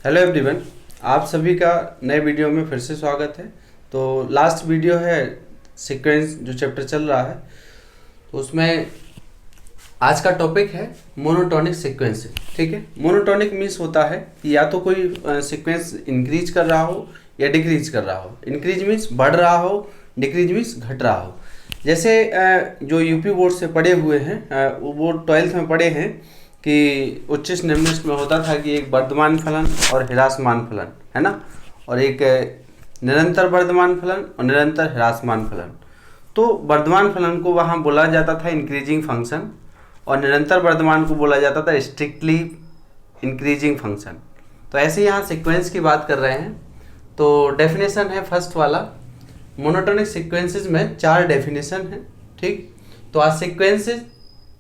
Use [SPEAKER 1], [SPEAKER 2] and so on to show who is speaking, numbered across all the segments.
[SPEAKER 1] Hello everyone, आप सभी का नए वीडियो में फिर से स्वागत है। तो लास्ट वीडियो है सीक्वेंस जो चैप्टर चल रहा है, तो उसमें आज का टॉपिक है मोनोटोनिक सीक्वेंस। ठीक है, मोनोटोनिक मीन्स होता है कि या तो कोई सीक्वेंस इंक्रीज कर रहा हो या डिक्रीज कर रहा हो। इंक्रीज मीन्स बढ़ रहा हो, डिक्रीज मीन्स घट रहा हो। जैसे जो यूपी बोर्ड से पढ़े हुए हैं, वो 12th में पढ़े हैं कि उच्च निम्नलिखित में होता था कि एक वर्धमान फलन और ह्रासमान फलन है ना, और एक निरंतर वर्धमान फलन और निरंतर ह्रासमान फलन। तो वर्धमान फलन को वहाँ बोला जाता था इंक्रीजिंग फंक्शन, और निरंतर वर्धमान को बोला जाता था स्ट्रिक्टली इंक्रीजिंग फंक्शन। तो ऐसे यहाँ सीक्वेंस की बात कर रहे हैं। तो डेफिनेशन है फर्स्ट वाला, मोनोटोनिक सीक्वेंसेस में 4 डेफिनेशन है। ठीक, तो a sequence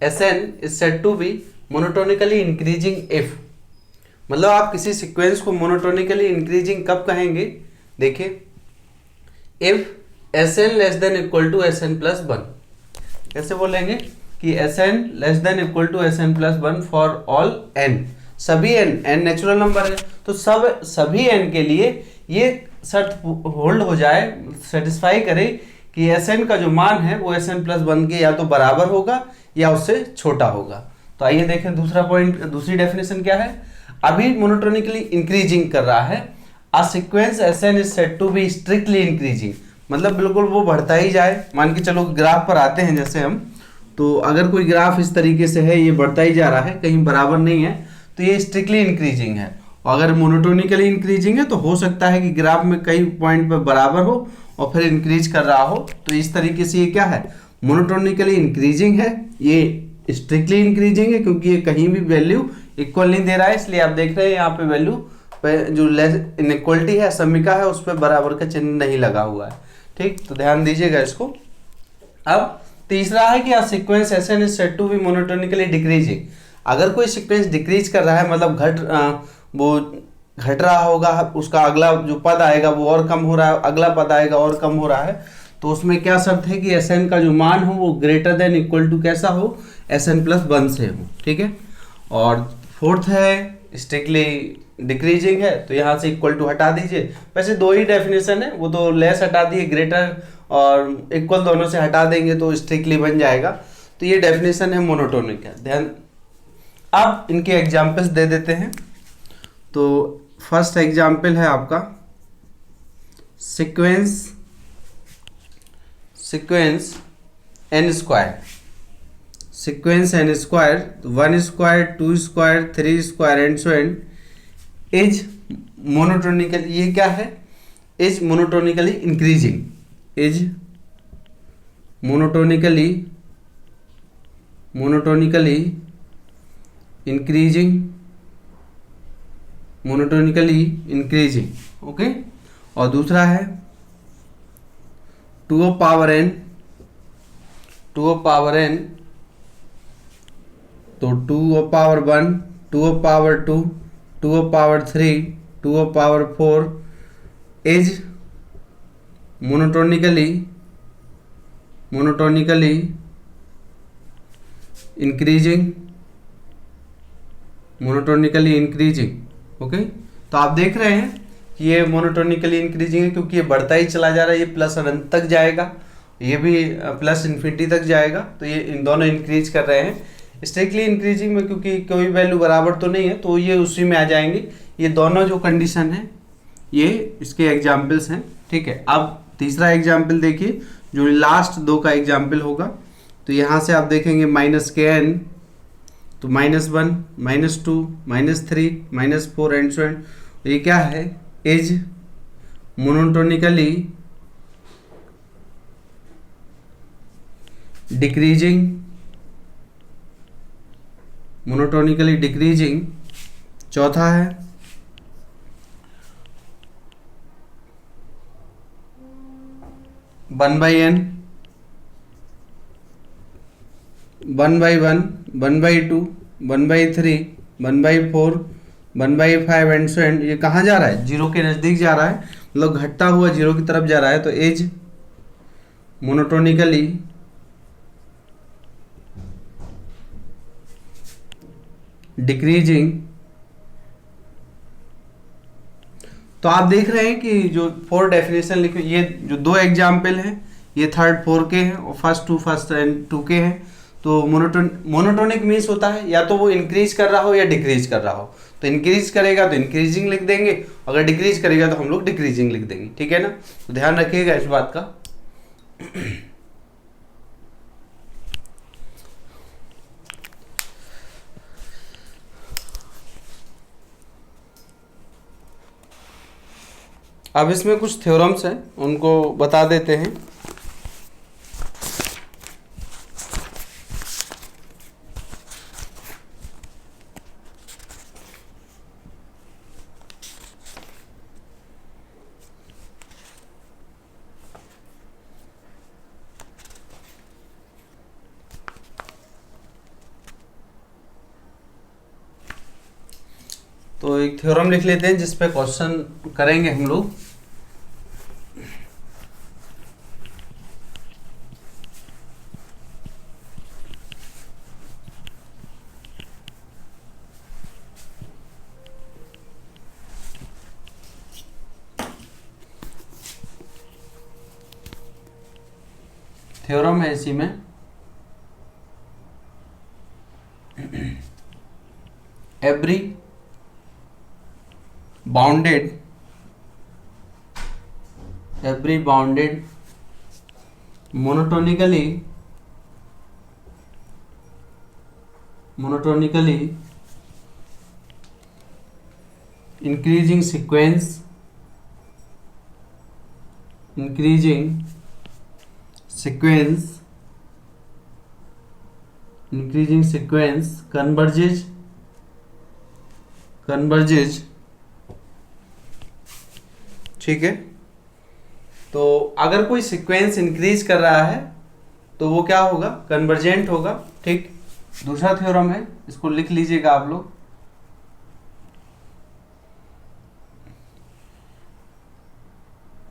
[SPEAKER 1] Sn is said to be monotonically increasing if, मतलब आप किसी सीक्वेंस को मोनोटोनिकली इंक्रीजिंग कब कहेंगे। देखिए, if Sn less than equal to Sn plus 1, कैसे बोलेंगे कि Sn less than equal to Sn plus 1 for all n, सभी n नेचुरल नंबर है, तो सभी n के लिए ये शर्त होल्ड हो जाए, सेटिस्फाई करे कि Sn का जो मान है वो Sn प्लस 1 के या तो बराबर होगा या उससे छोटा होगा। तो आइए देखें दूसरा पॉइंट, दूसरी डेफिनेशन क्या है। अभी मोनोटोनिकली इंक्रीजिंग कर रहा है, a sequence Sn is said to be strictly increasing, मतलब बिल्कुल वो बढ़ता ही जाए। मान के चलो ग्राफ पर आते हैं जैसे हम, तो अगर कोई ग्राफ इस तरीके से है, ये बढ़ता ही जा रहा है, कहीं बराबर नहीं है, तो ये स्ट्रिक्टली इंक्रीजिंग है। और अगर मोनोटोनिकली इंक्रीजिंग है तो हो सकता है कि ग्राफ में कई पॉइंट पर बराबर हो और फिर इंक्रीज कर रहा हो। तो इस तरीके से ये क्या है, मोनोटोनिकली इंक्रीजिंग है, ये स्ट्रिक्टली इंक्रीजिंग है, क्योंकि ये कहीं भी वैल्यू इक्वल नहीं दे रहा है। इसलिए आप देख रहे हैं यहाँ पे वैल्यू पे जो इनइक्वलिटी है, समीका है, उस पर बराबर का चिन्ह नहीं लगा हुआ है। ठीक, तो ध्यान दीजिएगा इसको। अब तीसरा है कि sequence Sn is said to be monotonically decreasing. अगर कोई सीक्वेंस डिक्रीज कर रहा है, मतलब वो घट रहा होगा, उसका अगला जो पद आएगा वो और कम हो रहा है, अगला पद आएगा और कम हो रहा है, तो उसमें क्या शर्त है कि Sn का जो मान हो वो ग्रेटर देन इक्वल टू कैसा हो, Sn प्लस 1 से हो। ठीक है, और फोर्थ है स्ट्रिक्टली डिक्रीजिंग है, तो यहाँ से इक्वल टू हटा दीजिए। वैसे 2 ही डेफिनेशन है, वो तो लेस हटा दिए, ग्रेटर और इक्वल दोनों से हटा देंगे तो स्ट्रिक्टली बन जाएगा। तो ये डेफिनेशन है मोनोटोनिक का। ध्यान, अब इनके एग्जाम्पल्स दे देते हैं। तो फर्स्ट एग्जाम्पल है आपका sequence n square, sequence n square, 1 square, 2 square, 3 square and so and is monotonical, ये क्या है, is monotonically increasing, is monotonically increasing, monotonically increasing. Okay, और दूसरा है 2 पावर n, तो 2 power 1, 2 power 2, 2 power 3, 2 power 4 is monotonically increasing. Okay, तो आप देख रहे हैं कि ये मोनोटोनिकली इंक्रीजिंग है, क्योंकि ये बढ़ता ही चला जा रहा है, ये प्लस अनंत तक जाएगा, ये भी प्लस इन्फिनिटी तक जाएगा, तो ये इन दोनों इंक्रीज कर रहे हैं। स्ट्रिक्टली इंक्रीजिंग में क्योंकि कोई वैल्यू बराबर तो नहीं है, तो ये उसी में आ जाएंगे। ये दोनों जो कंडीशन है ये इसके एग्जाम्पल्स हैं। ठीक है, अब तीसरा एग्जाम्पल देखिए, जो लास्ट 2 का एग्जाम्पल होगा। तो यहाँ से आप देखेंगे -kn, तो -1, -2, -3, -4 एंड सो एंड, ये क्या है, इज मोनोटोनिकली डिक्रीजिंग। चौथा है 1/n, 1/1, 1/2, 1/3, 1/4, 1/5 एंड सो एंड, ये कहाँ जा रहा है, जीरो के नज़दीक जा रहा है, मतलब घटता हुआ जीरो की तरफ जा रहा है। तो एज मोनोटोनिकली डिक्रीजिंग तो आप देख रहे हैं कि जो 4 डेफिनेशन लिखे, ये जो 2 एग्जाम्पल हैं, ये थर्ड 4 के हैं और फर्स्ट एंड 2 के हैं। तो मोनोटोनिक मीन्स होता है या तो वो इंक्रीज कर रहा हो या डिक्रीज कर रहा हो। तो इंक्रीज करेगा तो इंक्रीजिंग लिख देंगे, अगर डिक्रीज करेगा तो हम लोग डिक्रीजिंग लिख देंगे, ठीक है ना। तो ध्यान रखिएगा इस बात का। अब इसमें कुछ थ्योरम्स हैं, उनको बता देते हैं। तो एक थ्योरम लिख लेते हैं जिस पे क्वेश्चन करेंगे हम लोग। थ्योरम है इसी में, every bounded monotonically increasing sequence converges ठीक है। तो अगर कोई सीक्वेंस इंक्रीज कर रहा है तो वो क्या होगा, कन्वर्जेंट होगा, ठीक। दूसरा थ्योरम है, इसको लिख लीजिएगा आप लोग।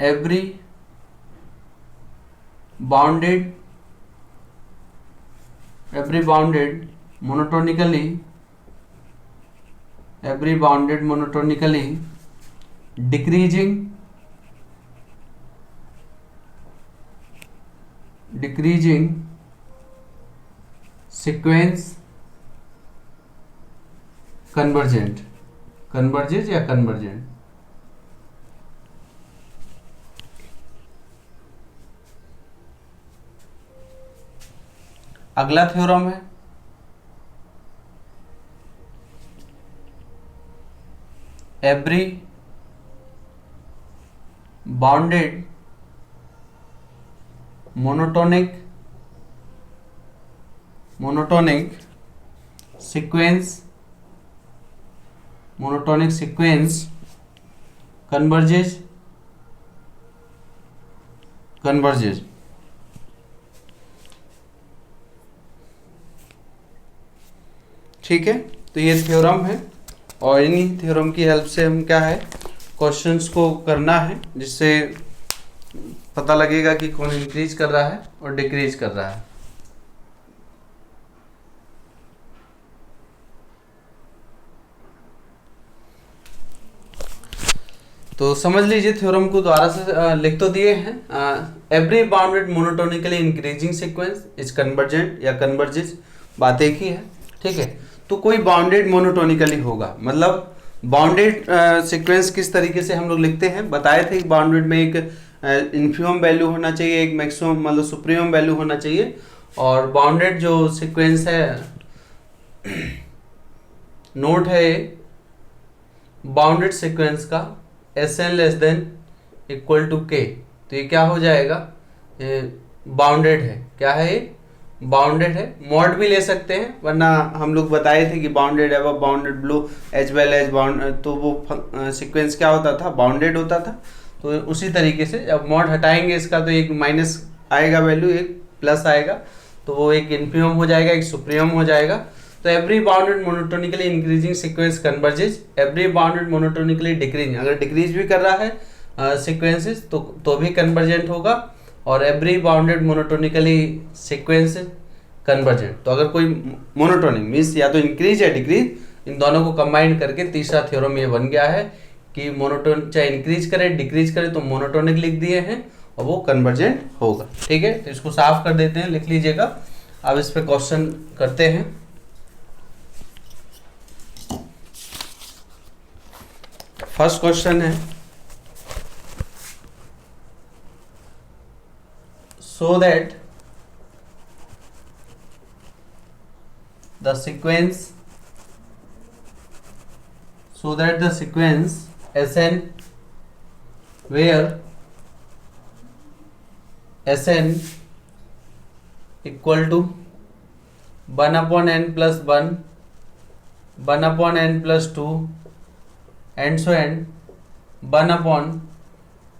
[SPEAKER 1] Every bounded monotonically decreasing sequence converges या convergent। अगला थ्योरम है every bounded monotonic sequence converges ठीक है। तो ये थ्योरम है और इन्हीं थ्योरम की हेल्प से हम क्या है, क्वेश्चंस को करना है, जिससे पता लगेगा कि कौन इंक्रीज कर रहा है और डिक्रीज कर रहा है। तो समझ लीजिए, थ्योरम को दोबारा से लिख तो दिए हैं। Every bounded monotonically increasing sequence is convergent या कन्वर्जेस, बात एक ही है, ठीक है। तो कोई बाउंडेड मोनोटोनिकली होगा, मतलब बाउंडेड सीक्वेंस किस तरीके से हम लोग लिखते हैं, बताए थे। बाउंडेड में एक इन्फिमम वैल्यू होना चाहिए, एक मैक्सिमम मतलब सुप्रीमम वैल्यू होना चाहिए, और बाउंडेड जो सीक्वेंस है, नोट है बाउंडेड सीक्वेंस का Sn less than equal to k। तो ये क्या हो जाएगा, बाउंडेड है। क्या है ये, बाउंडेड है। मॉड भी ले सकते हैं, वरना हम लोग बताए थे कि bounded above bounded below as well as bound, तो वो सीक्वेंस क्या होता था, बाउंडेड होता था। तो उसी तरीके से जब मॉड हटाएंगे इसका, तो एक माइनस आएगा वैल्यू, एक प्लस आएगा, तो वो एक इन्फिमम हो जाएगा, एक सुप्रीमम हो जाएगा। तो every bounded monotonically increasing sequence converges, every bounded monotonically decreasing, अगर डिक्रीज भी कर रहा है सीक्वेंसेस तो भी कन्वर्जेंट होगा, और every bounded monotonically sequence convergent. तो अगर कोई मोनोटोनिक मीन्स या तो इंक्रीज या डिक्रीज, इन दोनों को कंबाइन करके तीसरा थ्योरम ये बन गया है कि मोनोटोन चाहे इंक्रीज करे डिक्रीज करे तो मोनोटोनिक लिख दिए हैं और वो कन्वर्जेंट होगा। ठीक है, तो इसको साफ कर देते हैं, लिख लीजिएगा। अब इस पे क्वेश्चन करते हैं। फर्स्ट क्वेश्चन है, so that the sequence Sn where Sn equal to 1 upon n plus 1, 1 upon n plus 2 and so on 1 upon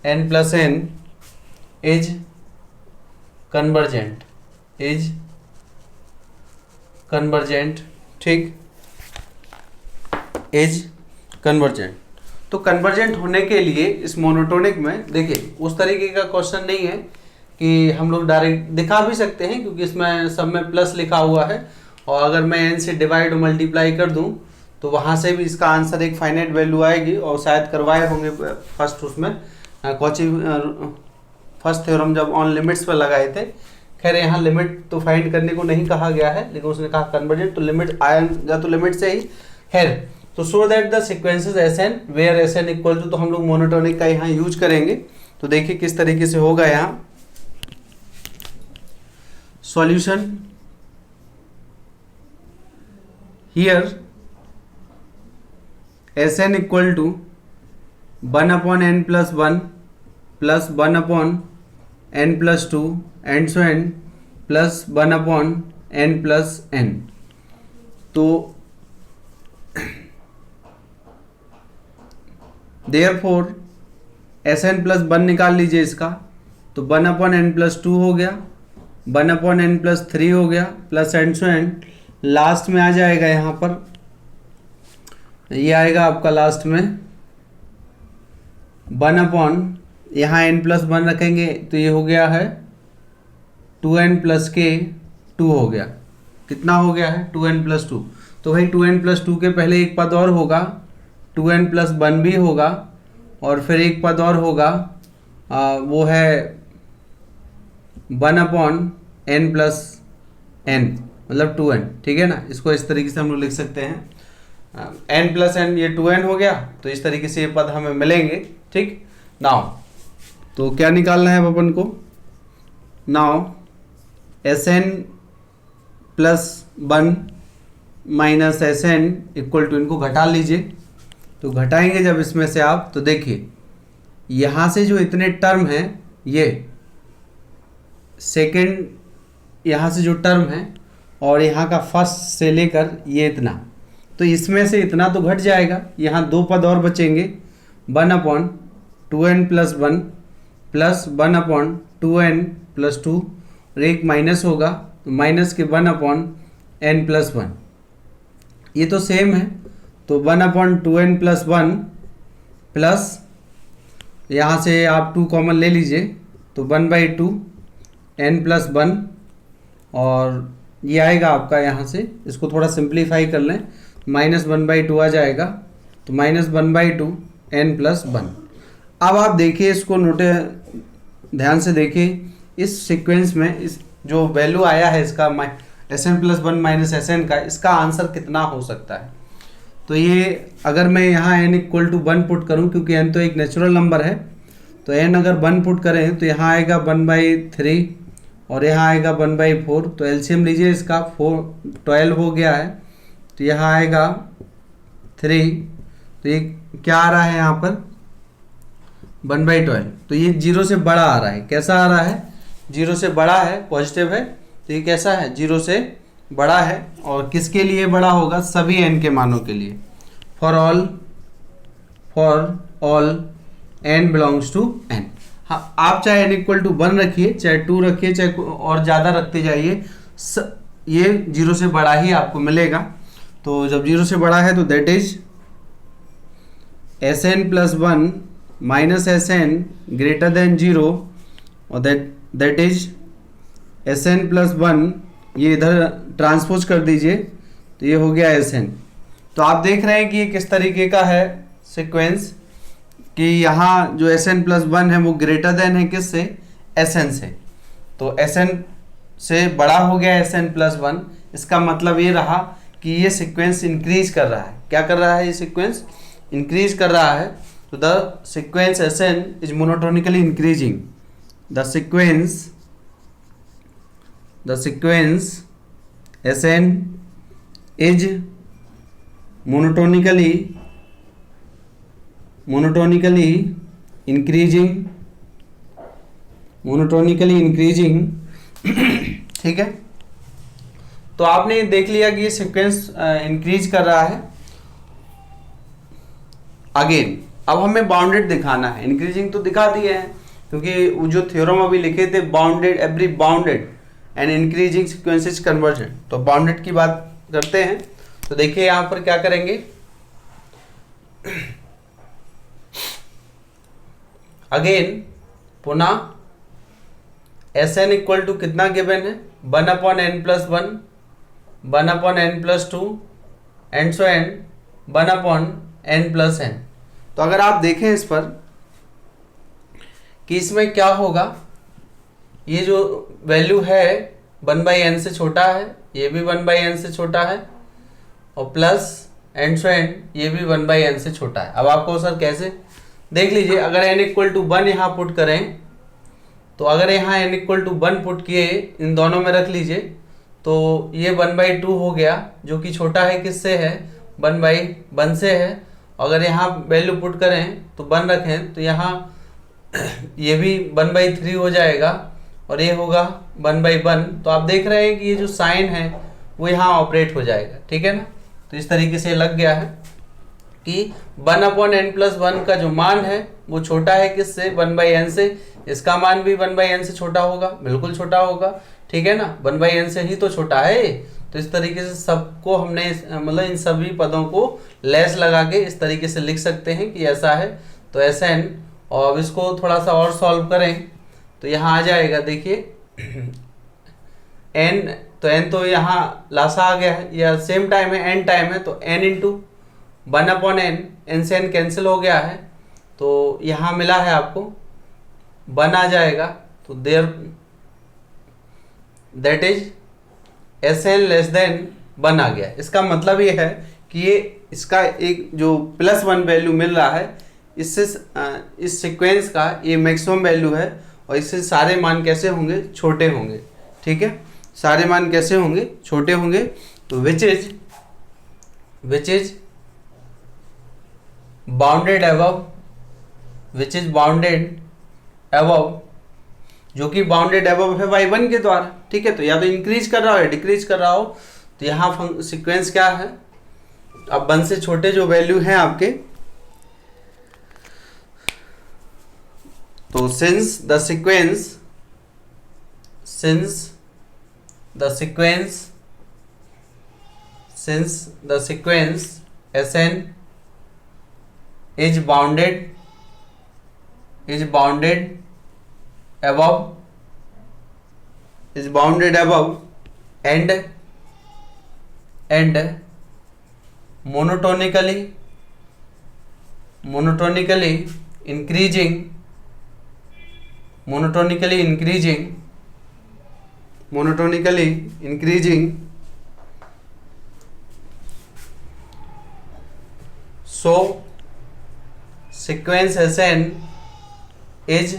[SPEAKER 1] n plus n is convergent, ठीक, इज कन्वर्जेंट। तो कन्वर्जेंट होने के लिए इस मोनोटोनिक में देखिए उस तरीके का क्वेश्चन नहीं है कि हम लोग डायरेक्ट दिखा भी सकते हैं, क्योंकि इसमें सब में प्लस लिखा हुआ है और अगर मैं n से डिवाइड और मल्टीप्लाई कर दूं तो वहां से भी इसका आंसर एक फाइनाइट वैल्यू आएगी। और शायद करवाए होंगे फर्स्ट उसमें कौची फर्स्ट थ्योरम जब ऑन लिमिट्स पर लगाए थे। खैर यहाँ लिमिट तो फाइंड करने को नहीं कहा गया है, लेकिन उसने कहा कन्वर्जेंट, तो लिमिट आया या तो लिमिट से ही। खैर, तो so that the sequences Sn where Sn equal to, तो हम लोग मोनोटोनिक का यहाँ यूज करेंगे। तो देखिए किस तरीके से होगा यहाँ solution. Here Sn equal to 1 upon n plus 1 plus 1 upon n plus 2 and so n plus 1 upon n plus n। तो देयरफॉर Sn प्लस 1 निकाल लीजिए इसका, तो 1 अपॉन n प्लस 2 हो गया, 1 अपॉन n प्लस 3 हो गया, plus and so n। Last में आ जाएगा यहाँ पर, ये आएगा आपका लास्ट में 1 अपॉन, यहाँ n प्लस 1 रखेंगे तो ये हो गया है 2n प्लस के 2 हो गया। कितना हो गया है 2n प्लस 2। तो भाई 2n प्लस 2 के पहले एक पद और होगा, 2n प्लस 1 भी होगा और फिर एक पद और होगा, वो है 1 अपॉन n प्लस n, मतलब 2n। ठीक है ना, इसको इस तरीके से हम लोग लिख सकते हैं n प्लस n, ये 2n हो गया। तो इस तरीके से ये पद हमें मिलेंगे। ठीक, नाउ तो क्या निकालना है अपन को, now Sn plus 1 minus Sn equal to, इनको घटा लीजिए। तो घटाएंगे जब इसमें से आप, तो देखिए यहाँ से जो इतने टर्म हैं, ये सेकंड यहाँ से जो टर्म है और यहाँ का फर्स्ट से लेकर ये इतना, तो इसमें से इतना तो घट जाएगा। यहाँ दो पद और बचेंगे, 1 upon 2n plus 1 plus 1 upon 2n plus 2 और एक माइनस होगा, तो माइनस के 1 अपॉन n प्लस 1। ये तो सेम है, तो 1 अपॉन 2n प्लस 1 प्लस यहाँ से आप 2 कॉमन ले लीजिए, तो 1/2 n प्लस 1 और ये आएगा आपका यहाँ से, इसको थोड़ा सिंप्लीफाई कर लें, -1/2 आ जाएगा, तो -1/2 n प्लस 1। अब आप देखिए इसको नोटे ध्यान से देखिए, इस सीक्वेंस में इस जो वैल्यू आया है इसका Sn प्लस 1 माइनस Sn का, इसका आंसर कितना हो सकता है। तो ये अगर मैं यहाँ n इक्वल टू 1 पुट करूँ, क्योंकि n तो एक नेचुरल नंबर है, तो n अगर 1 पुट करें तो यहाँ आएगा 1/3 और यहाँ आएगा 1/4। तो एलसीएम लीजिए इसका, 12 हो गया है, तो यहाँ आएगा 3। तो ये क्या आ रहा है यहाँ पर 1/12। तो ये 0 से बड़ा आ रहा है। कैसा आ रहा है, 0 से बड़ा है, पॉजिटिव है। तो ये कैसा है, 0 से बड़ा है। और किसके लिए बड़ा होगा, सभी n के मानों के लिए, for all n belongs to n। हाँ, आप चाहे n इक्वल टू 1 रखिए, चाहे 2 रखिए, चाहे और ज़्यादा रखते जाइए, ये 0 से बड़ा ही आपको मिलेगा। तो जब 0 से बड़ा है तो that is Sn plus 1 minus Sn greater than 0 और दैट इज Sn प्लस 1, ये इधर ट्रांसपोज कर दीजिए, तो ये हो गया Sn। तो आप देख रहे हैं कि ये किस तरीके का है सीक्वेंस। कि यहाँ जो Sn+1 है वो ग्रेटर देन है किससे, Sn से। तो Sn से बड़ा हो गया Sn+1, इसका मतलब ये रहा कि ये सीक्वेंस इंक्रीज कर रहा है। क्या कर रहा है, ये सीक्वेंस इंक्रीज कर रहा है। तो the sequence Sn is monotonically increasing, the sequence Sn is monotonically increasing ठीक है। तो आपने देख लिया कि ये सीक्वेंस इंक्रीज कर रहा है। अगेन अब हमें बाउंडेड दिखाना है, इंक्रीजिंग तो दिखा दिए हैं क्योंकि वो जो थ्योरम अभी लिखे थे, bounded every bounded and increasing sequences conversion. तो बाउंडेड की बात करते हैं। तो देखिए यहां पर क्या करेंगे, अगेन पुनः Sn इक्वल टू कितना गिवन है, 1/n+1, 1/n+2 and so N 1/n+n। तो अगर आप देखें इस पर कि इसमें क्या होगा, ये जो वैल्यू है 1/n से छोटा है, ये भी 1/n से छोटा है, और प्लस एंड सो एन ये भी 1/n से छोटा है। अब आपको सर कैसे, देख लीजिए, अगर n इक्वल टू 1 यहाँ पुट करें, तो अगर यहाँ n इक्वल टू 1 पुट किए, इन दोनों में रख लीजिए, तो ये 1/2 हो गया, जो कि छोटा है किससे है, 1/1 से है। अगर यहाँ वैल्यू पुट करें तो 1 रखें, तो यहाँ ये भी 1/3 हो जाएगा, और ये होगा 1/1। तो आप देख रहे हैं कि ये जो साइन है वो यहाँ ऑपरेट हो जाएगा, ठीक है ना। तो इस तरीके से लग गया है कि 1/n+1 का जो मान है वो छोटा है किससे, 1/n से। इसका मान भी 1/n से छोटा होगा, बिल्कुल छोटा होगा, ठीक है ना, 1/n से ही तो छोटा है। तो इस तरीके से सबको हमने मतलब इन सभी पदों को लेस लगा के इस तरीके से लिख सकते हैं कि ऐसा है। तो Sn, और अब इसको थोड़ा सा और सॉल्व करें तो यहाँ आ जाएगा, देखिए n, तो n तो यहाँ लासा आ गया है, या सेम टाइम है, n टाइम है, तो n इंटू 1/n, n से n कैंसिल हो गया है, तो यहाँ मिला है आपको 1 आ जाएगा। तो that is Sn less then 1 आ गया। इसका मतलब ये है कि ये इसका एक जो +1 वैल्यू मिल रहा है, इससे इस सीक्वेंस का ये मैक्सिमम वैल्यू है, और इससे सारे मान कैसे होंगे, छोटे होंगे, ठीक है। सारे मान कैसे होंगे, छोटे होंगे। तो विच इज बाउंडेड अबव, जो कि बाउंडेड अबव है y1 के द्वारा, ठीक है। तो या तो इंक्रीज कर रहा हो या डिक्रीज कर रहा हो। तो यहाँ सीक्वेंस क्या है, अब 1 से छोटे जो वैल्यू हैं आपके, तो since the sequence Sn is bounded above and monotonically increasing so sequence Sn is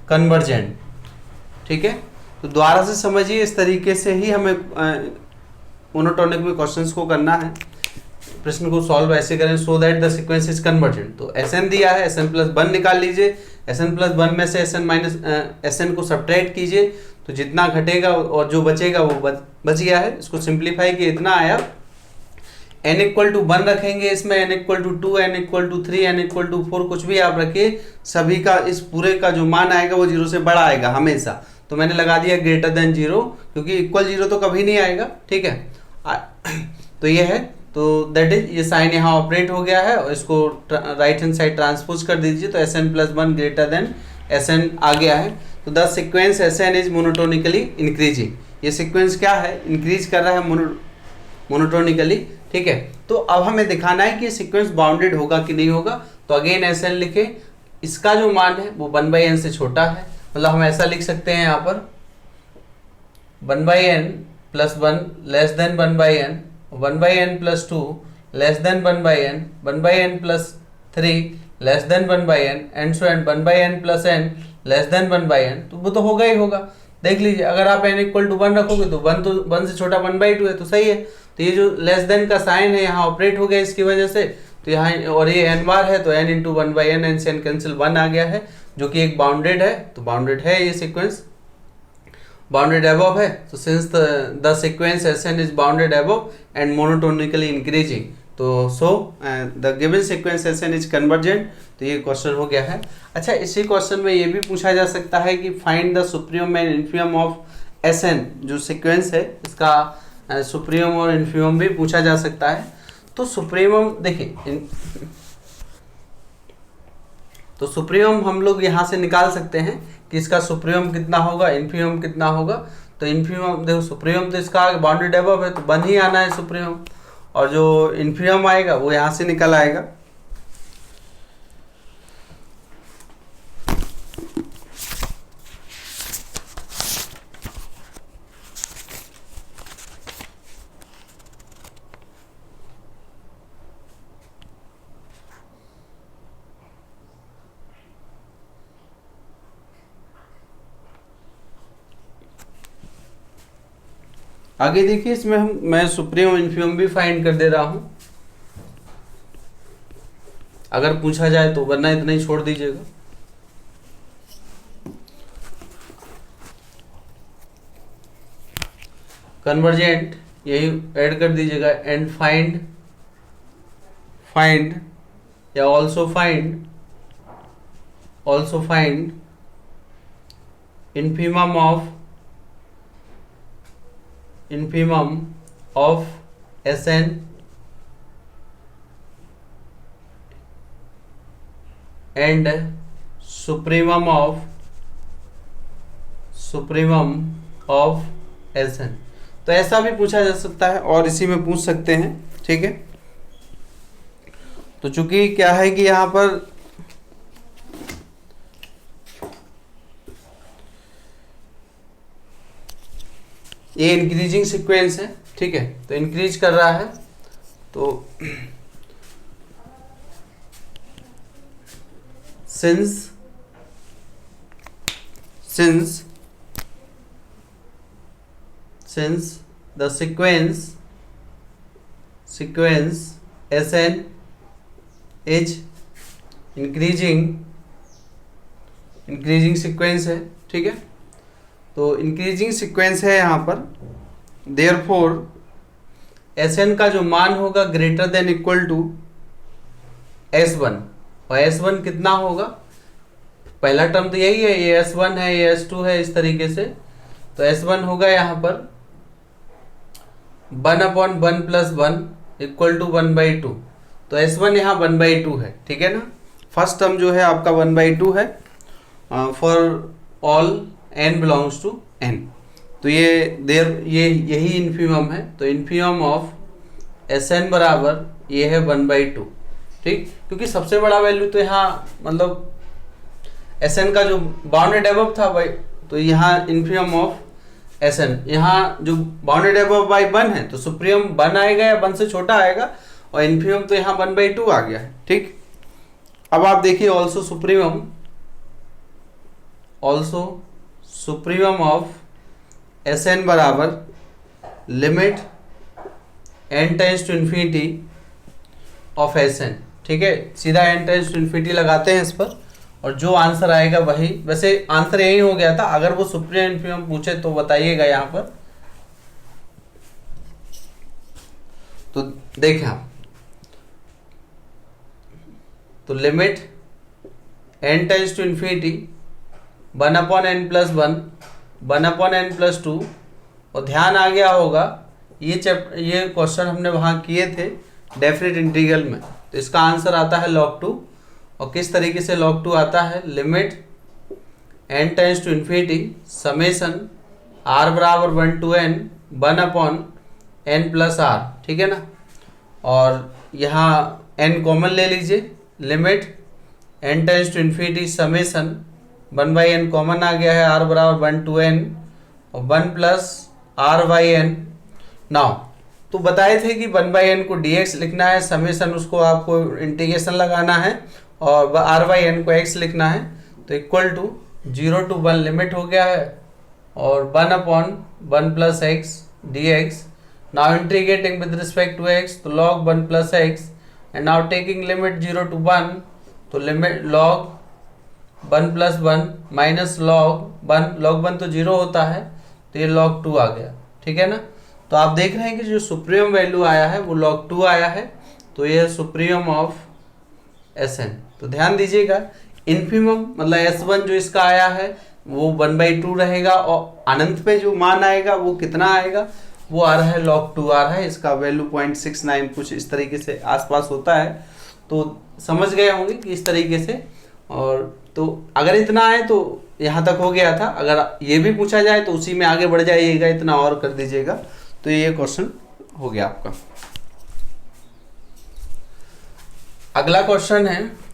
[SPEAKER 1] convergent, ठीक है। तो दोबारा से समझिए, इस तरीके से ही हमें मोनोटोनिक में क्वेश्चंस को करना है, प्रश्न को सॉल्व ऐसे करें, सो that the sequence is convergent. तो Sn दिया है, Sn+1 निकाल लीजिए, Sn+1 में से Sn को सब्ट्रैक्ट कीजिए, तो जितना घटेगा और जो बचेगा वो बच गया है। इसको सिंप्लीफाई किए, इतना आया। n इक्वल टू 1 रखेंगे इसमें, n equal to 2, n equal to 3, n equal to 4, कुछ भी आप रखिए, सभी का इस पूरे का जो मान आएगा वो 0 से बड़ा आएगा हमेशा। तो मैंने लगा दिया ग्रेटर देन 0, क्योंकि इक्वल 0 तो कभी नहीं आएगा, ठीक है। तो ये है, तो दैट इज, ये साइन यहाँ ऑपरेट हो गया है, और इसको राइट हैंड साइड ट्रांसपोज कर दीजिए, तो Sn+1 ग्रेटर देन Sn आ गया है। तो the sequence Sn is monotonically increasing. ये सीक्वेंस क्या है, इंक्रीज कर रहा है मोनोटोनिकली। ठीक है। तो अब हमें दिखाना है कि सीक्वेंस बाउंडेड होगा कि नहीं होगा। तो अगेन एस एन लिखे, इसका जो मान है वो 1/n से छोटा है, मतलब हम ऐसा लिख सकते हैं यहाँ पर 1/n + 1 less than 1/n, 1/n + 2 less than 1/n, 1/n + 3 less than 1/n and so and 1/n + n less then 1/n। तो वो तो होगा ही होगा। देख लीजिए, अगर आप n = 1 रखोगे तो 1 से छोटा 1/2 है, तो सही है। तो ये जो लेस देन का साइन है यहाँ ऑपरेट हो गया इसकी वजह से, तो यहाँ और ये n बार है तो n × 1/n, n से n कैंसिल 1 आ गया है, जो कि एक बाउंडेड है। तो बाउंडेड है ये सीक्वेंस, बाउंडेड अबव है। तो since the sequence Sn is bounded above and monotonically increasing, तो so the given sequence Sn is convergent. तो ये क्वेश्चन हो गया है। अच्छा, इसी क्वेश्चन में ये भी पूछा जा सकता है कि find the supreme and infimum of Sn, जो सीक्वेंस है इसका सुप्रीम और इन्फीमम भी पूछा जा सकता है। तो सुप्रीमम देखिए, तो सुप्रीमम हम लोग यहाँ से निकाल सकते हैं कि इसका सुप्रीमम कितना होगा, इन्फीमम कितना होगा। तो इन्फीमम देखो, सुप्रीमम तो इसका बाउंडेड अबव है तो 1 ही आना है सुप्रीमम, और जो इन्फीमम आएगा वो यहाँ से निकल आएगा। आगे देखिए, इसमें मैं सुप्रीम और इन्फीमम भी फाइंड कर दे रहा हूं अगर पूछा जाए तो, वरना इतना ही छोड़ दीजिएगा। कन्वर्जेंट यही ऐड कर दीजिएगा, एंड फाइंड या also find infimum of Sn and supremum of Sn। तो ऐसा भी पूछा जा सकता है और इसी में पूछ सकते हैं, ठीक है। तो चूंकि क्या है कि यहाँ पर ये इंक्रीजिंग सीक्वेंस है, ठीक है, तो इंक्रीज कर रहा है। तो since the sequence Sn is increasing sequence है, ठीक है। तो इंक्रीजिंग सीक्वेंस है यहाँ पर, देयरफॉर Sn का जो मान होगा greater than equal to S1, और S1 कितना होगा, पहला टर्म तो यही है, ये S1 है, ये S2 है, इस तरीके से। तो S1 होगा यहाँ पर 1/1 + 1 = 1/2। तो S1 यहाँ 1/2 है, ठीक है ना। फर्स्ट टर्म जो है आपका 1/2 है for all n belongs to n। तो ये यही इन्फीमम है। तो इन्फीमम ऑफ Sn बराबर ये है 1/2, ठीक, क्योंकि सबसे बड़ा वैल्यू तो यहाँ मतलब Sn का जो बाउंडेड अबव था भाई, तो यहाँ इन्फीमम ऑफ Sn यहाँ जो बाउंडेड अबव बाय 1 है, तो सुप्रीम 1 आएगा या 1 से छोटा आएगा, और इन्फीमम तो यहाँ 1/2 आ गया है, ठीक। अब आप देखिए ऑल्सो सुप्रीमम ऑफ Sn बराबर limit n tends to infinity of Sn, ठीक है। सीधा n टेंड्स टू इन्फिनिटी लगाते हैं इस पर, और जो आंसर आएगा वही, वैसे आंसर यही हो गया था। अगर वो सुप्रीम इन्फीमम पूछे तो बताइएगा यहाँ पर। तो देखें आप, तो limit n tends to infinity 1/n + 1 1/n + 2, और ध्यान आ गया होगा ये क्वेश्चन हमने वहाँ किए थे डेफिनेट इंटीग्रल में। तो इसका आंसर आता है log 2। और किस तरीके से log 2 आता है, limit n tends to infinity summation r = 1 to n 1/n + r, ठीक है ना। और यहाँ n कॉमन ले लीजिए, limit n tends to infinity summation 1/n common आ गया है, r बराबर 1 to n और 1 प्लस r/n। नाउ तो बताए थे कि 1/n को dx लिखना है, समेशन उसको आपको इंटीग्रेशन लगाना है और r/n को x लिखना है, तो इक्वल टू 0 to 1 लिमिट हो गया है और 1/1 plus x dx। Now integrating with respect to x तो log 1 plus x and now taking limit 0 to 1 तो limit log 1 plus 1 minus log 1 तो 0 होता है तो ये log 2 आ गया, ठीक है ना। तो आप देख रहे हैं कि जो सुप्रीम वैल्यू आया है वो log 2 आया है, तो ये सुप्रीम ऑफ Sn। तो ध्यान दीजिएगा इन्फीमम मतलब S1 जो इसका आया है वो 1/2 रहेगा और अनंत पे जो मान आएगा वो कितना आएगा, वो आ रहा है log 2 आ रहा है, इसका वैल्यू 0.69 कुछ इस तरीके से आसपास होता है। तो समझ गए होंगे कि इस तरीके से, और तो अगर इतना आए तो यहाँ तक हो गया था, अगर ये भी पूछा जाए तो उसी में आगे बढ़ जाइएगा, इतना और कर दीजिएगा, तो ये क्वेश्चन हो गया आपका। अगला क्वेश्चन है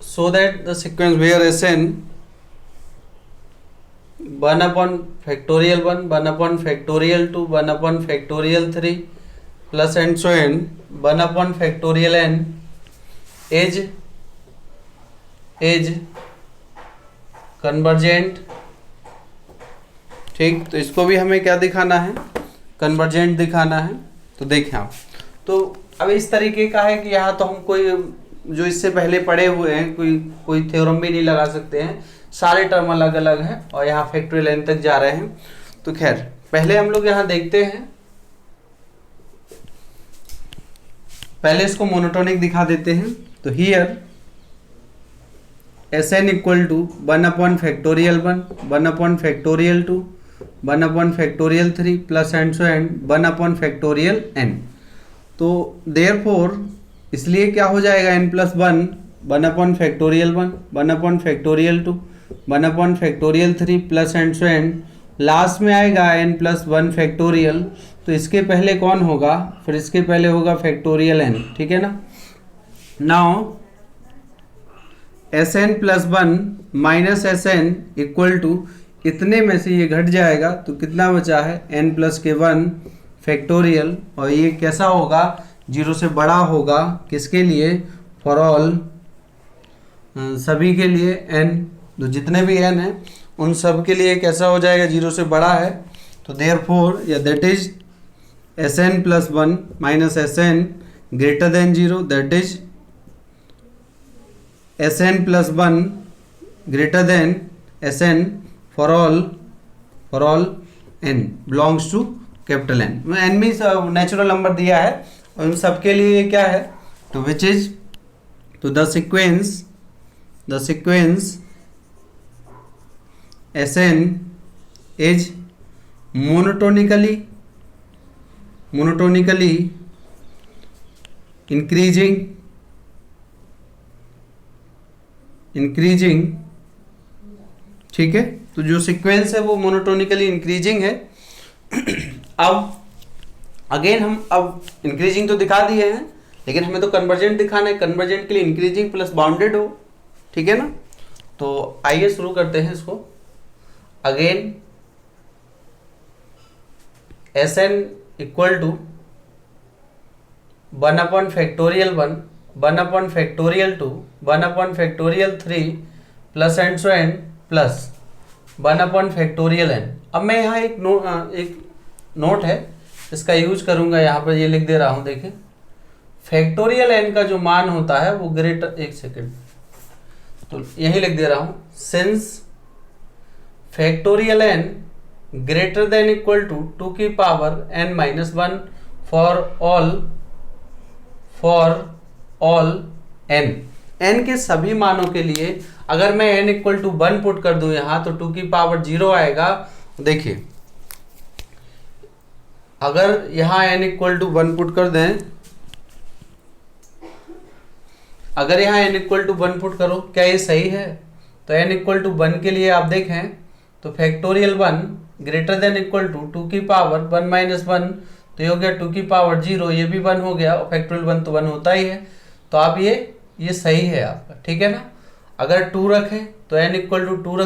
[SPEAKER 1] so that the sequence where Sn 1 upon factorial 1, 1 upon factorial 2, 1 upon factorial 3 plus and so on 1 upon factorial n is convergent। ठीक, तो इसको भी हमें क्या दिखाना है, कन्वर्जेंट दिखाना है। तो देखें आप, तो अब इस तरीके का है कि यहाँ तो हम कोई जो इससे पहले पढ़े हुए हैं कोई थ्योरम भी नहीं लगा सकते हैं, सारे टर्म अलग अलग हैं और यहाँ फैक्टोरियल n तक जा रहे हैं। तो खैर पहले हम लोग यहाँ देखते हैं, पहले इसको मोनोटोनिक दिखा देते हैं। तो here Sn equal to 1 upon factorial 1, 1 upon factorial 2, 1 upon factorial 3 plus and so and 1 upon factorial n। तो देयरफॉर इसलिए क्या हो जाएगा n plus 1, 1 upon factorial 1, 1 upon factorial 2, 1 upon factorial 3 plus and so and, last में आएगा n plus 1 factorial. तो इसके पहले कौन होगा, फिर इसके पहले होगा फैक्टोरियल n, ठीक है ना। Now Sn plus 1 minus Sn equal to इतने में से ये घट जाएगा तो कितना बचा है n प्लस के 1 फैक्टोरियल, और ये कैसा होगा, 0 से बड़ा होगा, किसके लिए, फॉर ऑल सभी के लिए n, तो जितने भी n है उन सब के लिए कैसा हो जाएगा, 0 से बड़ा है। तो देयरफॉर या that is Sn plus 1 minus Sn greater than 0, that is Sn plus 1 greater than Sn for all n belongs to capital N। n में नेचुरल नंबर दिया है और इन सब के लिए क्या है, तो विच इज, तो the sequence Sn is monotonically increasing, ठीक है। तो जो सीक्वेंस है वो मोनोटोनिकली इंक्रीजिंग है। अब अगेन हम अब इंक्रीजिंग तो दिखा दिए हैं, लेकिन हमें तो कन्वर्जेंट दिखाना है, कन्वर्जेंट के लिए इंक्रीजिंग प्लस बाउंडेड हो, ठीक है ना। तो आइए शुरू करते हैं इसको। Again Sn equal to 1 upon factorial 1, 1 upon factorial 2, 1 upon factorial 3 plus and so and plus 1 upon factorial n। अब मैं यहाँ एक नोट है इसका यूज करूंगा, यहाँ पर ये लिख दे रहा हूँ, देखें फैक्टोरियल n का जो मान होता है वो ग्रेटर, एक सेकेंड, तो यही लिख दे रहा हूँ, since factorial n greater than equal to 2 की power n minus 1 for all n के सभी मानों के लिए, अगर मैं n इक्वल टू 1 पुट कर दूं यहाँ तो 2 की पावर 0 आएगा। देखिए अगर यहाँ n इक्वल टू 1 पुट कर दें, अगर यहाँ n इक्वल टू 1 पुट करो, क्या ये सही है? तो n इक्वल टू 1 के लिए आप देखें तो factorial 1 greater than equal to 2 की पावर 1 माइनस 1, तो ये हो गया 2 की पावर 0, ये भी 1 हो गया, और फैक्टोरियल 1 तो 1 होता ही है। तो आप ये सही है आपका, ठीक है ना। अगर 2 रखें तो n इक्वल टू 2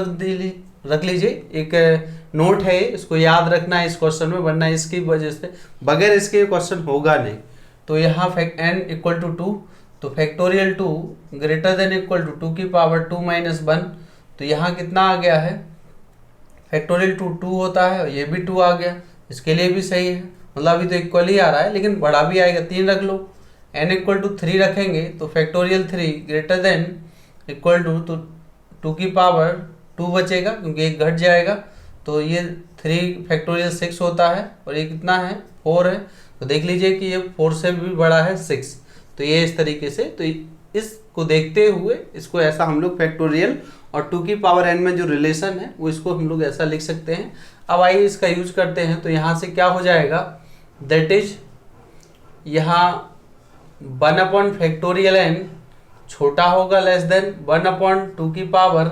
[SPEAKER 1] रख लीजिए। एक नोट है, इसको याद रखना है इस क्वेश्चन में, वरना इसकी वजह से बगैर इसके क्वेश्चन होगा नहीं। तो यहाँ n इक्वल टू 2, तो factorial 2 greater than equal to 2 की पावर 2 माइनस 1, तो यहाँ कितना आ गया है? फैक्टोरियल 2 होता है, और ये भी 2 आ गया, इसके लिए भी सही है। मतलब अभी तो इक्वल ही आ रहा है, लेकिन बड़ा भी आएगा, 3 रख लो। n इक्वल टू 3 रखेंगे तो factorial 3 greater than equal to 2 की पावर 2 बचेगा, क्योंकि एक घट जाएगा, तो ये 3 फैक्टोरियल 6 होता है, और ये कितना है? 4 है। तो देख लीजिए कि ये 4 से भी बड़ा है 6। तो ये इस तरीके से, तो इसको देखते हुए इसको ऐसा हम लोग फैक्टोरियल और 2 की पावर n में जो रिलेशन है वो इसको हम लोग ऐसा लिख सकते हैं। अब आइए इसका यूज करते हैं। तो यहाँ से क्या हो जाएगा? दैट इज यहाँ 1 अपॉन फैक्टोरियल n छोटा होगा लेस देन 1 अपॉन 2 की पावर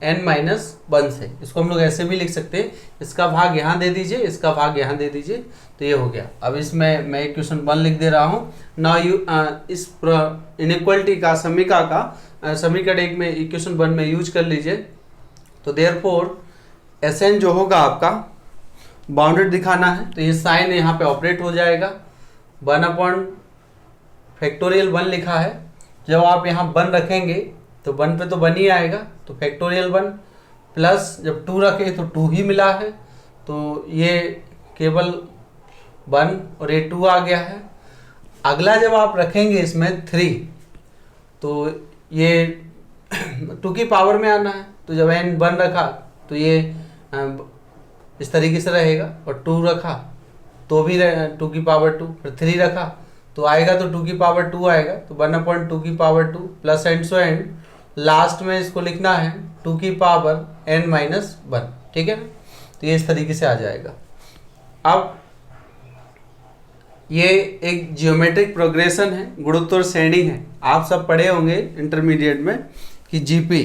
[SPEAKER 1] n माइनस 1 से। इसको हम लोग ऐसे भी लिख सकते हैं, इसका भाग यहाँ दे दीजिए, इसका भाग यहाँ दे दीजिए, तो ये हो गया। अब इसमें मैं इक्वेशन 1 लिख दे रहा हूँ। नाउ यू इस इनइक्वलिटी का समीकरण एक में इक्वेशन 1 में यूज कर लीजिए। तो देयरफॉर Sn जो होगा आपका बाउंडेड दिखाना है, तो ये साइन यहाँ पे ऑपरेट हो जाएगा। 1 अपॉन फैक्टोरियल 1 लिखा है, जब आप यहाँ 1 रखेंगे तो 1 पे तो 1 ही आएगा, तो फैक्टोरियल 1 प्लस जब 2 रखे तो 2 ही मिला है, तो ये केवल 1 और ये 2 आ गया है। अगला जब आप रखेंगे इसमें 3, तो ये 2 की पावर में आना है, तो जब n 1 रखा तो ये इस तरीके से रहेगा, और 2 रखा तो भी 2 की पावर 2, फिर 3 रखा तो आएगा, तो 2 की पावर 2 आएगा, तो 1 अपॉन 2 की power 2 plus and so and last में इसको लिखना है 2 की पावर n माइनस 1, ठीक है ना। तो ये इस तरीके से आ जाएगा। अब ये एक जियोमेट्रिक प्रोग्रेशन है, गुणोत्तर श्रेणी है। आप सब पढ़े होंगे इंटरमीडिएट में कि जीपी,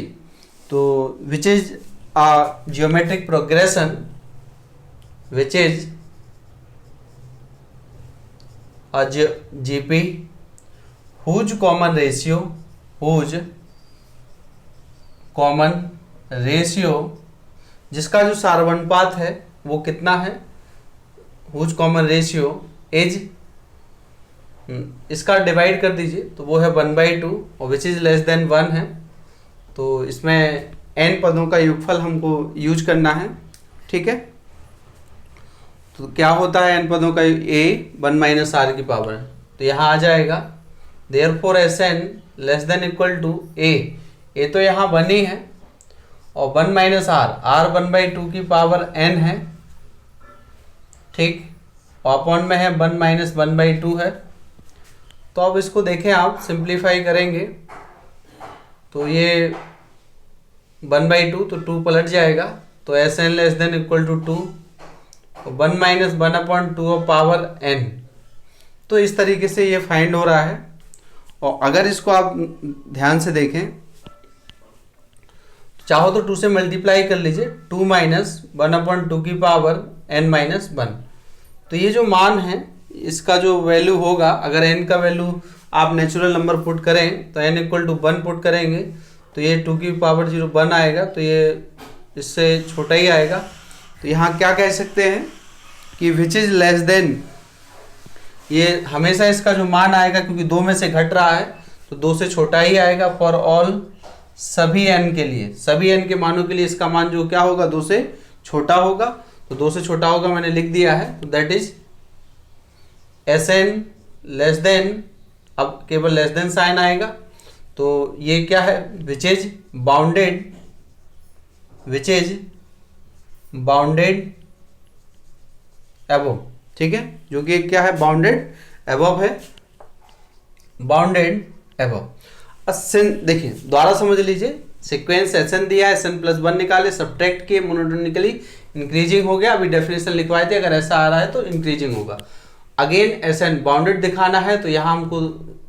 [SPEAKER 1] तो which is a geometric progression which is a GP whose common ratio जिसका जो सारवनुपात है वो कितना है? whose common ratio is, इसका डिवाइड कर दीजिए तो वो है 1/2 और विच इज लेस देन 1 है। तो इसमें n पदों का योगफल हमको यूज करना है, ठीक है। तो क्या होता है n पदों का? a 1 माइनस r की पावर है, तो यहाँ आ जाएगा therefore Sn less than equal to a तो यहाँ 1 ही है, और 1 माइनस r 1/2 की पावर n है, ठीक, और अपॉन में है 1 माइनस 1/2 है। तो अब इसको देखें, आप सिंप्लीफाई करेंगे तो ये 1/2, तो 2 पलट जाएगा, तो Sn less than equal to 2, 1 minus 1/2 power n। तो इस तरीके से ये फाइंड हो रहा है। और अगर इसको आप ध्यान से देखें, चाहो तो 2 से मल्टीप्लाई कर लीजिए, 2 माइनस 1/2 की पावर n माइनस 1। तो ये जो मान है इसका जो वैल्यू होगा, अगर n का वैल्यू आप नेचुरल नंबर पुट करें तो n इक्वल टू 1 पुट करेंगे तो ये 2 की पावर 0 1 आएगा, तो ये इससे छोटा ही आएगा। तो यहाँ क्या कह सकते हैं कि विच इज लेस देन, ये हमेशा इसका जो मान आएगा क्योंकि 2 में से घट रहा है तो 2 से छोटा ही आएगा फॉर ऑल, सभी n के लिए, सभी n के मानों के लिए इसका मान जो क्या होगा 2 से छोटा होगा। तो 2 से छोटा होगा मैंने लिख दिया है, तो that is Sn less then, अब केवल लेस देन साइन आएगा, तो ये क्या है? विच इज बाउंडेड एबव, ठीक है, जो कि क्या है? बाउंडेड एबव है, बाउंडेड एबव। Sn देखिए दोबारा समझ लीजिए, सीक्वेंस Sn दिया है, Sn प्लस 1 निकाले, सब्ट्रैक्ट किए मोनोटोनिकली, इंक्रीजिंग हो गया, अभी डेफिनेशन लिखवाए थे, अगर ऐसा आ रहा है तो इंक्रीजिंग होगा। अगेन एसएन बाउंडेड दिखाना है तो यहाँ हमको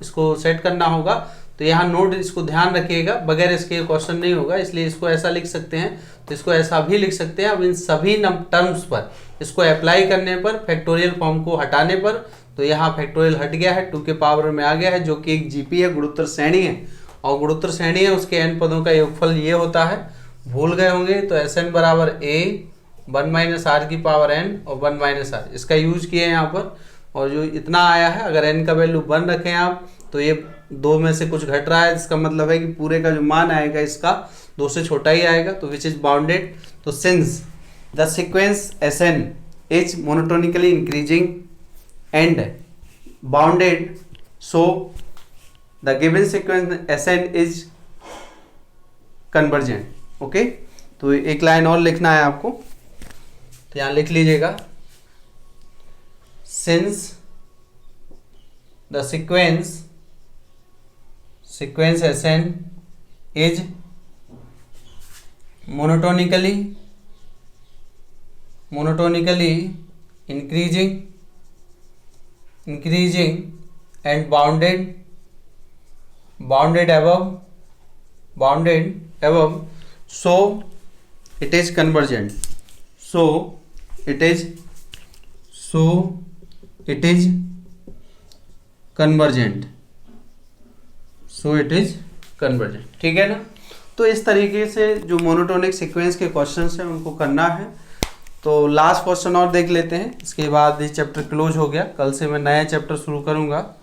[SPEAKER 1] इसको सेट करना होगा, तो यहाँ नोट इसको ध्यान रखिएगा, बगैर इसके क्वेश्चन नहीं होगा, इसलिए इसको ऐसा लिख सकते हैं, तो इसको ऐसा भी लिख सकते हैं। अब इन सभी टर्म्स पर इसको अप्लाई करने पर, फैक्टोरियल फॉर्म को हटाने पर, तो यहाँ फैक्टोरियल हट गया है, 2 के पावर में आ गया है, जो कि एक जीपी है, गुणोत्तर श्रेणी है, और गुणोत्तर श्रेणी है उसके n पदों का योगफल ये होता है, भूल गए होंगे, तो Sn बराबर a 1 माइनस आर की पावर n और 1 माइनस आर, इसका यूज किए हैं यहाँ पर, और जो इतना आया है, अगर n का वैल्यू 1 रखें आप, तो ये 2 में से कुछ घट रहा है, इसका मतलब है कि पूरे का जो मान आएगा इसका 2 से छोटा ही आएगा, तो विच इज बाउंडेड। तो since the sequence Sn is monotonically increasing and bounded, so the given sequence Sn is convergent. Okay, तो एक लाइन और लिखना है आपको, तो यहां लिख लीजिएगा, since the sequence Sn is monotonically increasing and bounded above, so it is convergent, so it is convergent, ठीक है ना। तो इस तरीके से जो मोनोटोनिक सीक्वेंस के क्वेश्चंस हैं उनको करना है। तो लास्ट क्वेश्चन और देख लेते हैं, इसके बाद ये चैप्टर क्लोज हो गया, कल से मैं नया चैप्टर शुरू करूंगा।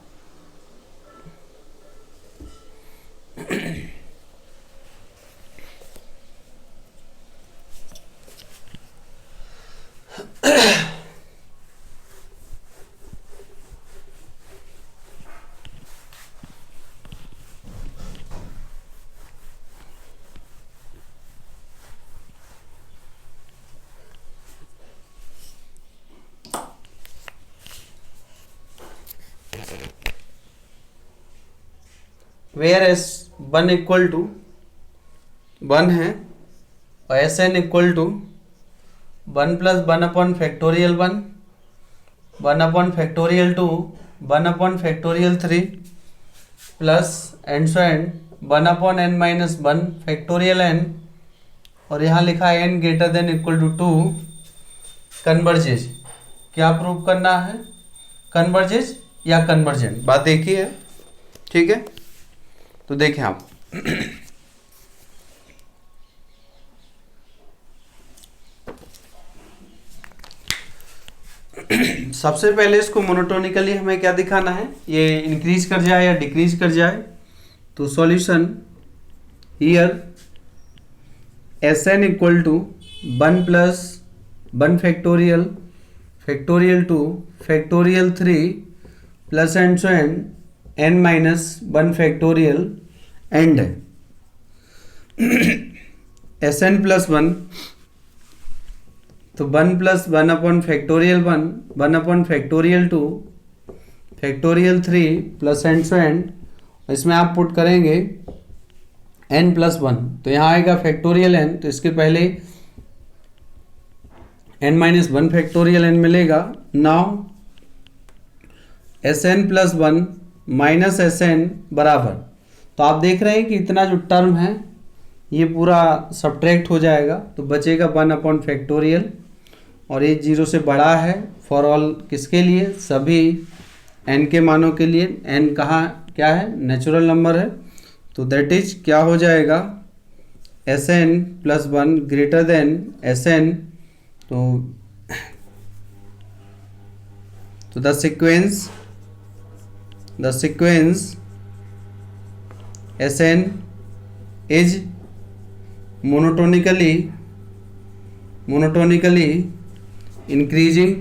[SPEAKER 1] वेयर S1 इक्वल टू 1 है और Sn equal to 1 plus 1 upon factorial 1, 1 upon factorial 2, 1 upon factorial 3 plus and so and 1 upon n minus 1 factorial n, और यहाँ लिखा है n greater than equal to 2 converges. क्या प्रूव करना है, कन्वर्जेज या कन्वर्जेंट, बात देखी है, ठीक है। तो देखें आप सबसे पहले इसको मोनोटोनिकली हमें क्या दिखाना है, ये इंक्रीज कर जाए या डिक्रीज कर जाए। तो solution here Sn equal to 1 plus 1 factorial 2 factorial 3 plus and so and n minus 1 factorial and Sn plus 1, तो 1 plus 1 upon factorial 1, 1 upon factorial 2 factorial 3 plus and so and, इसमें आप पुट करेंगे n प्लस 1, तो यहाँ आएगा factorial n, तो इसके पहले n माइनस 1 फैक्टोरियल n मिलेगा। Now Sn plus 1 minus Sn बराबर, तो आप देख रहे हैं कि इतना जो टर्म है ये पूरा सब्ट्रैक्ट हो जाएगा, तो बचेगा 1 अपॉन फैक्टोरियल, और ये 0 से बड़ा है फॉर ऑल, किसके लिए, सभी n के मानों के लिए। n कहाँ क्या है, नेचुरल नंबर है, तो दैट इज क्या हो जाएगा, Sn plus 1 greater than Sn, तो the sequence Sn is monotonically increasing,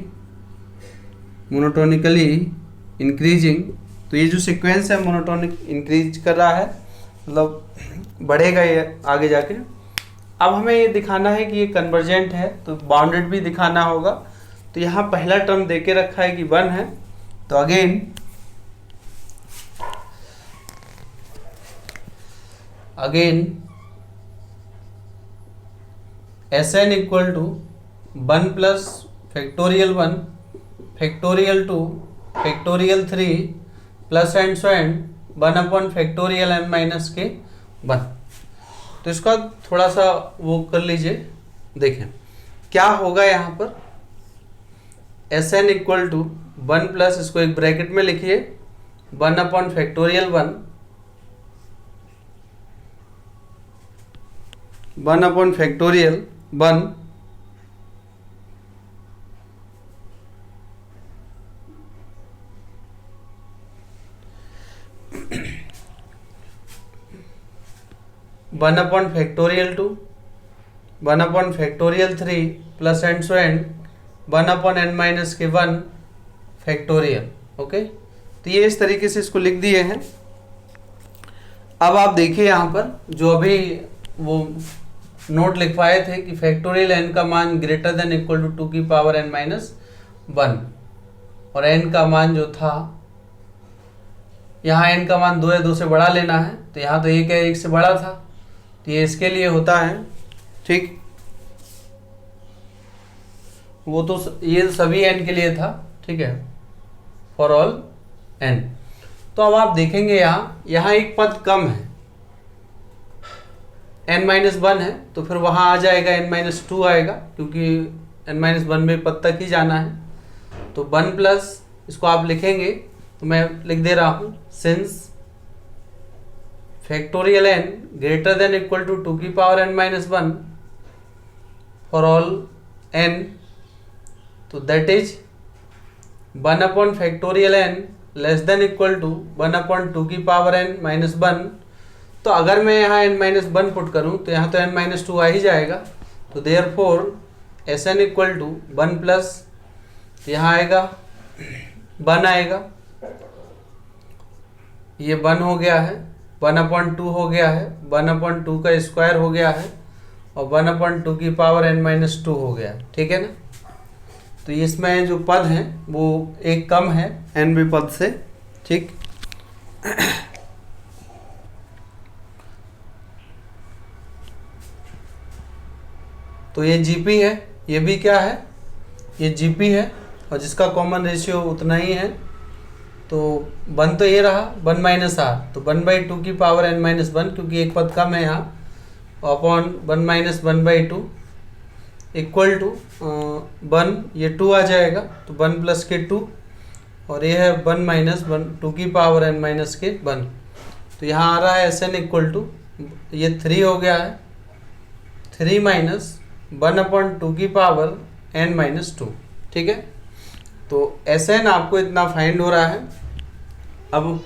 [SPEAKER 1] तो ये जो सीक्वेंस है मोनोटोनिक इंक्रीज कर रहा है, मतलब बढ़ेगा ये आगे जाके। अब हमें ये दिखाना है कि ये कन्वर्जेंट है, तो बाउंडेड भी दिखाना होगा। तो यहाँ पहला टर्म देके रखा है कि 1 है, तो again Sn equal to 1 plus factorial 1 factorial 2 factorial 3 plus and so and 1 upon factorial n minus के 1। तो इसका थोड़ा सा वो कर लीजिए, देखें क्या होगा यहाँ पर। S N equal to 1 plus, इसको एक ब्रैकेट में लिखिए, 1 upon factorial 1 upon factorial 1 1 upon factorial 2 1 upon factorial 3 plus and so and 1 upon n minus के 1 फैक्टोरियल। ओके, तो ये इस तरीके से इसको लिख दिए हैं। अब आप देखिए यहाँ पर जो अभी वो नोट लिखवाए थे कि फैक्टोरियल n का मान ग्रेटर देन इक्वल टू 2 की पावर n माइनस 1, और n का मान जो था, यहाँ n का मान 2 है, 2 से बड़ा लेना है, तो यहाँ तो 1 है, 1 से बड़ा था, तो ये इसके लिए होता है। ठीक, वो तो ये सभी n के लिए था, ठीक है, फॉर ऑल n। तो अब आप देखेंगे यहाँ एक पद कम है, n माइनस 1 है, तो फिर वहाँ आ जाएगा n माइनस 2 आएगा, क्योंकि n माइनस 1 में पद तक ही जाना है। तो 1 प्लस, इसको आप लिखेंगे तो मैं लिख दे रहा हूँ, since factorial n greater than equal to 2 की power n minus 1 for all n, तो that is 1 upon factorial n less than equal to 1 upon 2 की पावर n माइनस 1। तो अगर मैं यहाँ n माइनस 1 पुट करूँ तो यहाँ तो n माइनस 2 आ ही जाएगा। तो therefore S N equal to 1 plus, यहाँ आएगा 1 आएगा, ये 1 हो गया है, 1 अपॉन 2 हो गया है, 1 अपॉन 2 का स्क्वायर हो गया है, और 1 अपॉन 2 की पावर n माइनस 2 हो गया, ठीक है ना। तो इसमें जो पद हैं वो एक कम है nवें पद से, ठीक। तो ये जीपी है, ये भी क्या है, ये जीपी है, और जिसका कॉमन रेशियो उतना ही है। तो 1 तो ये रहा 1 माइनस आर, तो 1/2 की पावर n माइनस 1, क्योंकि एक पद कम है यहाँ, अपॉन 1 माइनस 1/2 इक्वल टू 1, ये 2 आ जाएगा, तो 1 प्लस के 2, और ये है 1 माइनस 2 की पावर n माइनस के 1। तो यहाँ आ रहा है एस एन इक्वल टू, ये 3 हो गया है, 3 माइनस 1 अपॉन 2 की पावर n माइनस 2, ठीक है। तो एस एन आपको इतना फाइंड हो रहा है। अब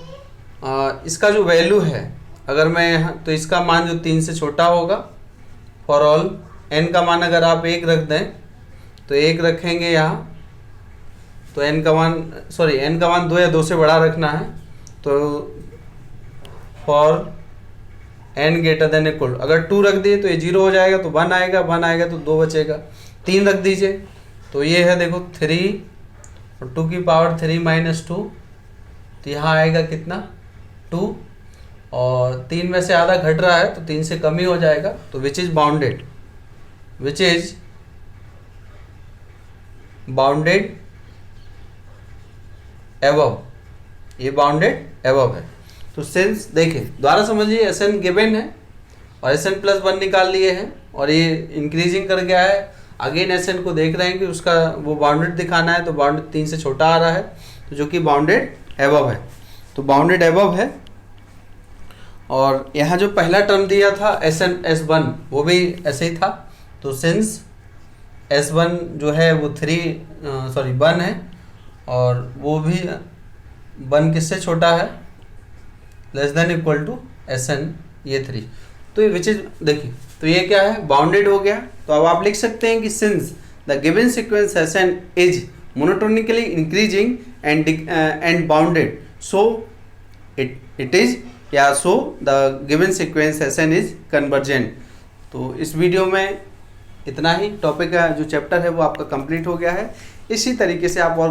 [SPEAKER 1] इसका जो वैल्यू है, अगर मैं यहाँ, तो इसका मान जो 3 से छोटा होगा फॉर ऑल n का मान अगर आप 1 रख दें, तो 1 रखेंगे यहाँ, तो n का मान n 2 या 2 से बड़ा रखना है। तो for n greater than equal, अगर 2 रख दिए तो ये 0 हो जाएगा, तो 1 आएगा, 1 आएगा तो 2 बचेगा। 3 रख दीजिए, तो ये है देखो 3 और 2 की पावर 3 माइनस 2, तो यहाँ आएगा कितना 2, और 3 में से आधा घट रहा है तो 3 से कम ही हो जाएगा। तो विच इज बाउंडेड एबव, ये बाउंडेड एबव है। तो सिंस देखिए दोबारा समझिए, एस एन गिवन है और एस एन प्लस 1 निकाल लिए हैं, और ये इंक्रीजिंग कर गया है। अगेन एस एन को देख रहे हैं कि उसका वो बाउंडेड दिखाना है, तो बाउंडेड 3 से छोटा आ रहा है, तो जो कि बाउंडेड एबव है, तो बाउंडेड एबव है। और यहाँ जो पहला टर्म दिया था एस एन एस 1, वो भी ऐसे ही था। तो सिंस एस 1 जो है वो 1 है, और वो भी 1 किससे छोटा है, less than equal to S N, ये 3। तो ये विच इज, देखिए तो ये क्या है, बाउंडेड हो गया। तो अब आप लिख सकते हैं कि since the given sequence S N is monotonically increasing and bounded, so it is, या so the given sequence S N is convergent. तो इस वीडियो में इतना ही, टॉपिक का जो चैप्टर है वो आपका कंप्लीट हो गया है। इसी तरीके से आप और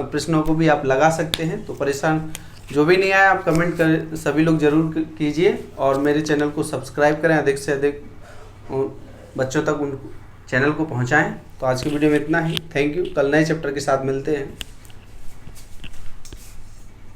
[SPEAKER 1] प्रश्नों को भी आप लगा सकते हैं। तो परेशान जो भी नहीं आया आप कमेंट कर, सभी लोग जरूर कीजिए, और मेरे चैनल को सब्सक्राइब करें, अधिक से अधिक बच्चों तक उन चैनल को पहुंचाएं। तो आज की वीडियो में इतना ही। Thank you. कल नए चैप्टर के साथ मिलते हैं।